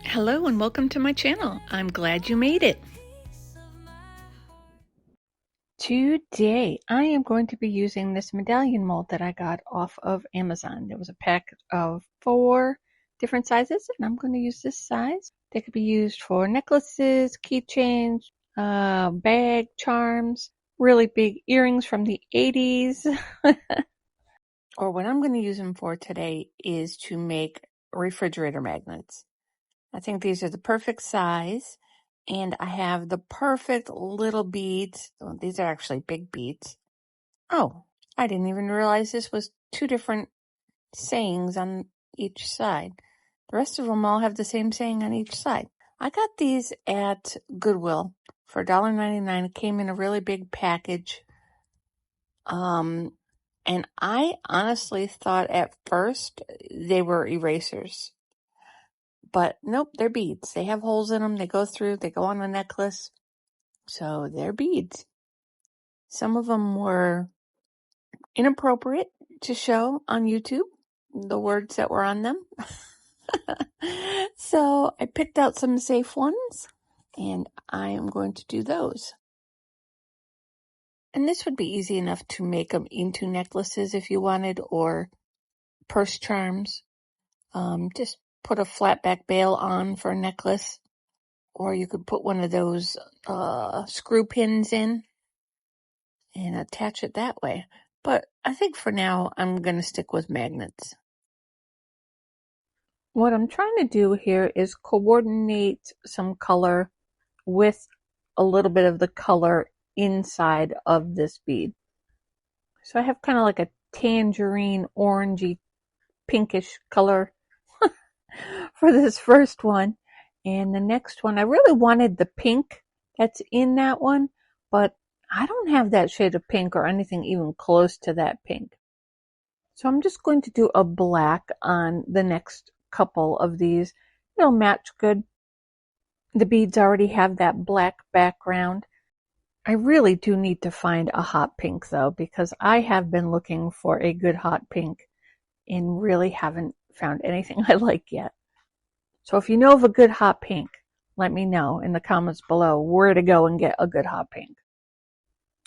Hello and welcome to my channel. I'm glad you made it. Today I am going to be using this medallion mold that I got off of Amazon. There was a pack of 4 different sizes and I'm going to use this size. They could be used for necklaces, keychains, bag charms, really big earrings from the 80s. Or what I'm going to use them for today is to make refrigerator magnets. I think these are the perfect size, and I have the perfect little beads. Well, these are actually big beads. Oh, I didn't even realize this was 2 different sayings on each side. The rest of them all have the same saying on each side. I got these at Goodwill for $1.99. It came in a really big package. And I honestly thought at first they were erasers. But nope, they're beads. They have holes in them. They go through. They go on a necklace. So they're beads. Some of them were inappropriate to show on YouTube, the words that were on them. So I picked out some safe ones, and I am going to do those. And this would be easy enough to make them into necklaces if you wanted, or purse charms. Just put a flat back bail on for a necklace. Or you could put one of those screw pins in and attach it that way. But I think for now, I'm going to stick with magnets. What I'm trying to do here is coordinate some color with a little bit of the color inside of this bead. So I have kind of like a tangerine, orangey, pinkish color for this first one. And the next one, I really wanted the pink that's in that one, but I don't have that shade of pink or anything even close to that pink. So I'm just going to do a black on the next couple of these. It'll match good. The beads already have that black background. I really do need to find a hot pink though, because I have been looking for a good hot pink and really haven't found anything I like yet. So if you know of a good hot pink, let me know in the comments below where to go and get a good hot pink.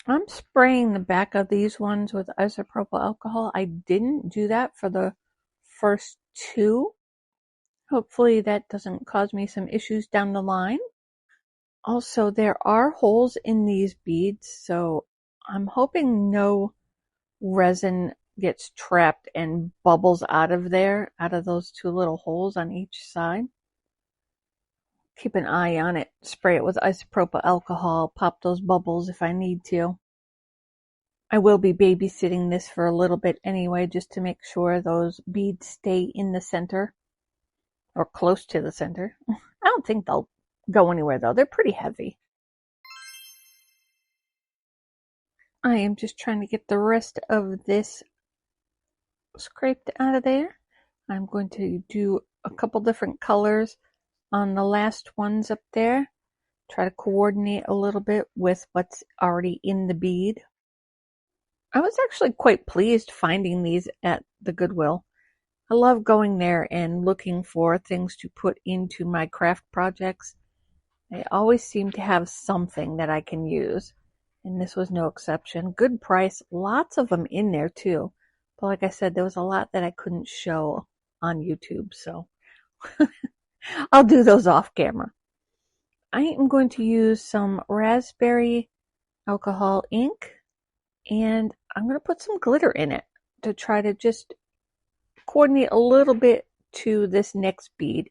I'm spraying the back of these ones with isopropyl alcohol. I didn't do that for the first 2. Hopefully that doesn't cause me some issues down the line. Also, there are holes in these beads, so I'm hoping no resin gets trapped and bubbles out of there, out of those 2 little holes on each side. Keep an eye on it. Spray it with isopropyl alcohol. Pop those bubbles if I need to. I will be babysitting this for a little bit anyway, just to make sure those beads stay in the center. Or close to the center. I don't think they'll go anywhere though. They're pretty heavy. I am just trying to get the rest of this scraped out of there. I'm going to do a couple different colors on the last ones up there. Try to coordinate a little bit with what's already in the bead. I was actually quite pleased finding these at the Goodwill. I love going there and looking for things to put into my craft projects. They always seem to have something that I can use, and this was no exception. Good price, lots of them in there too. But like I said, there was a lot that I couldn't show on YouTube, so I'll do those off camera. I am going to use some raspberry alcohol ink, and I'm going to put some glitter in it to try to just coordinate a little bit to this next bead.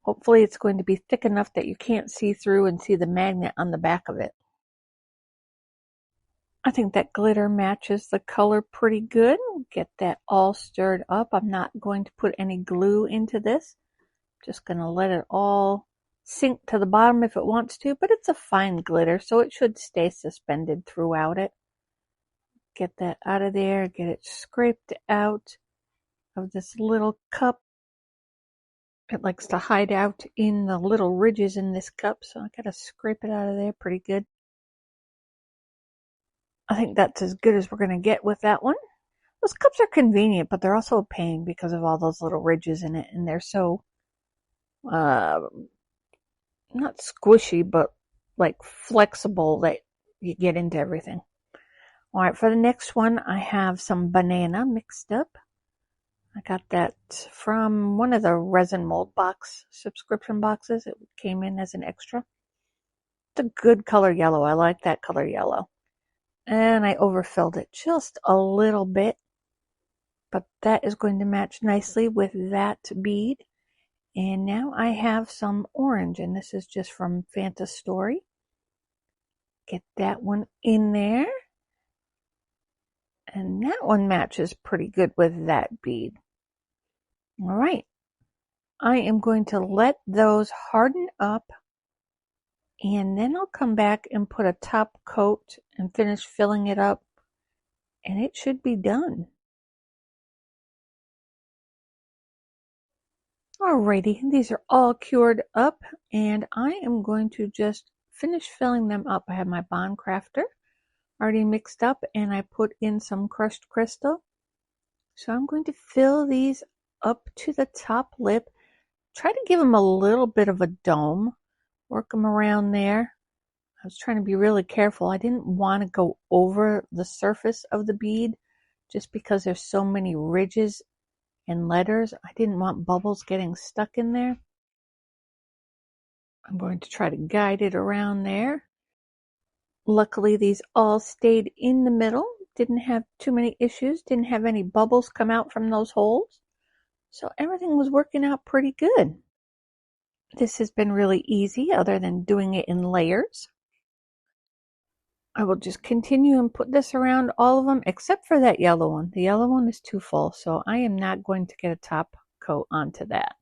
Hopefully it's going to be thick enough that you can't see through and see the magnet on the back of it. I think that glitter matches the color pretty good. Get that all stirred up. I'm not going to put any glue into this. Just going to let it all sink to the bottom if it wants to, but it's a fine glitter, so it should stay suspended throughout it. Get that out of there. Get it scraped out of this little cup. It likes to hide out in the little ridges in this cup, so I gotta scrape it out of there pretty good. I think that's as good as we're gonna get with that one. Those cups are convenient, but they're also a pain because of all those little ridges in it, and they're so not squishy, but like flexible that you get into everything. All right, for the next one, I have some banana mixed up. I got that from one of the resin mold box subscription boxes. It came in as an extra. It's a good color yellow. I like that color yellow. And I overfilled it just a little bit, but that is going to match nicely with that bead. And now I have some orange, and this is just from Fanta Story. Get that one in there. And that one matches pretty good with that bead. All right. I am going to let those harden up, and then I'll come back and put a top coat and finish filling it up, and it should be done. Alrighty, these are all cured up, and I am going to just finish filling them up. I have my Bond Crafter already mixed up, and I put in some crushed crystal. So I'm going to fill these up to the top lip. Try to give them a little bit of a dome. Work them around there. I was trying to be really careful. I didn't want to go over the surface of the bead just because there's so many ridges and letters. I didn't want bubbles getting stuck in there. I'm going to try to guide it around there. Luckily, these all stayed in the middle. Didn't have too many issues. Didn't have any bubbles come out from those holes. So everything was working out pretty good. This has been really easy other than doing it in layers. I will just continue and put this around all of them except for that yellow one. The yellow one is too full, so I am not going to get a top coat onto that.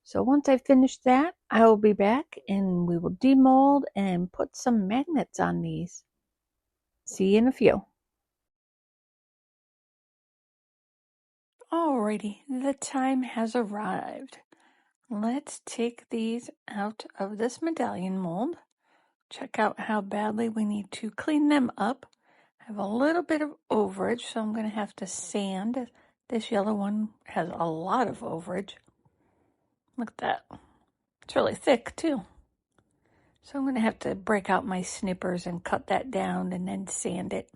So once I finish that, I will be back and we will demold and put some magnets on these. See you in a few. Alrighty, the time has arrived. Let's take these out of this medallion mold. Check out how badly we need to clean them up. I have a little bit of overage, so I'm going to have to sand. This yellow one has a lot of overage. Look at that. It's really thick too. So I'm going to have to break out my snippers and cut that down and then sand it.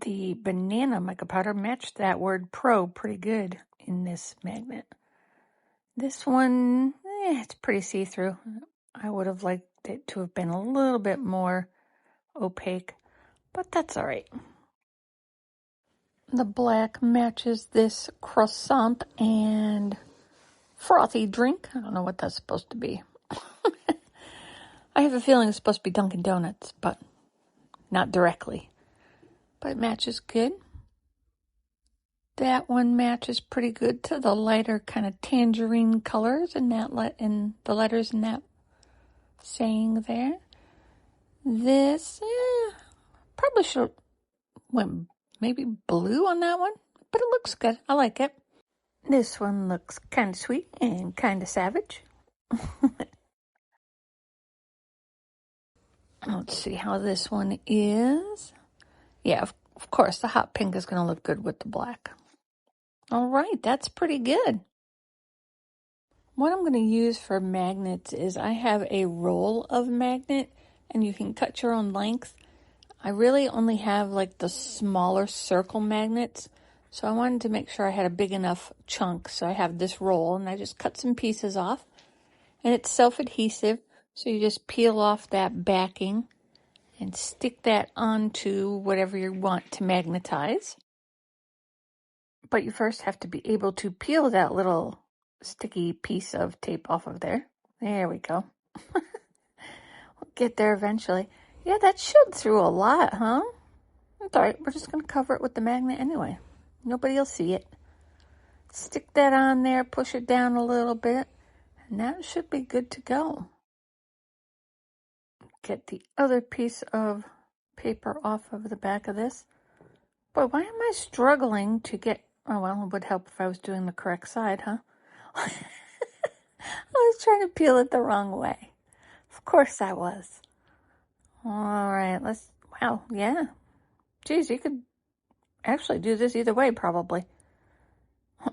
The banana mica powder matched that word pro pretty good in this magnet. This one, it's pretty see-through. I would have liked it to have been a little bit more opaque, but that's all right. The black matches this croissant and frothy drink. I don't know what that's supposed to be. I have a feeling it's supposed to be Dunkin' Donuts, but not directly. But it matches good. That one matches pretty good to the lighter kind of tangerine colors and in the letters in that saying there. This probably should have went maybe blue on that one, but it looks good. I like it. This one looks kind of sweet and kind of savage. Let's see how this one is. Yeah, of course, the hot pink is going to look good with the black. All right, that's pretty good. What I'm going to use for magnets is I have a roll of magnet, and you can cut your own length. I really only have like the smaller circle magnets, so I wanted to make sure I had a big enough chunk. So I have this roll, and I just cut some pieces off, and it's self-adhesive, so you just peel off that backing and stick that onto whatever you want to magnetize. But you first have to be able to peel that little sticky piece of tape off of there. There we go. We'll get there eventually. Yeah, that showed through a lot, huh? That's all right. We're just going to cover it with the magnet anyway. Nobody will see it. Stick that on there, push it down a little bit, and that should be good to go. Get the other piece of paper off of the back of this. Boy, why am I struggling to get... Oh, well, it would help if I was doing the correct side, huh? I was trying to peel it the wrong way. Of course I was. All right, let's... Wow, yeah. Geez, you could actually do this either way, probably.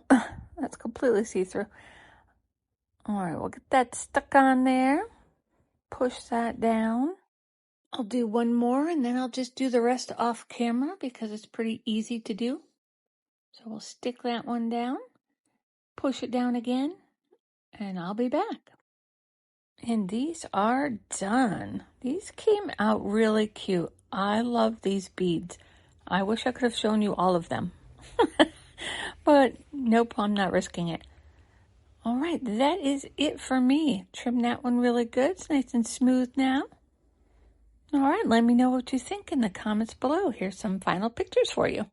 That's completely see-through. All right, we'll get that stuck on there. Push that down. I'll do one more and then I'll just do the rest off camera because it's pretty easy to do. So we'll stick that one down, push it down again, and I'll be back. And these are done. These came out really cute. I love these beads. I wish I could have shown you all of them. But nope, I'm not risking it. All right, that is it for me. Trim that one really good. It's nice and smooth now. All right, let me know what you think in the comments below. Here's some final pictures for you.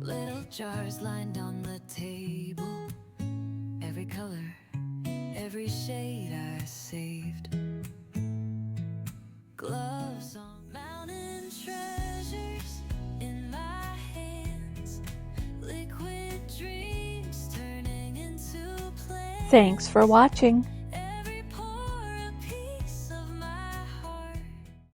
Little jars lined on the table, every color, every shade I saved. Gloves on, MnTTreasures in my hands, liquid dreams turning into plans. Thanks for watching.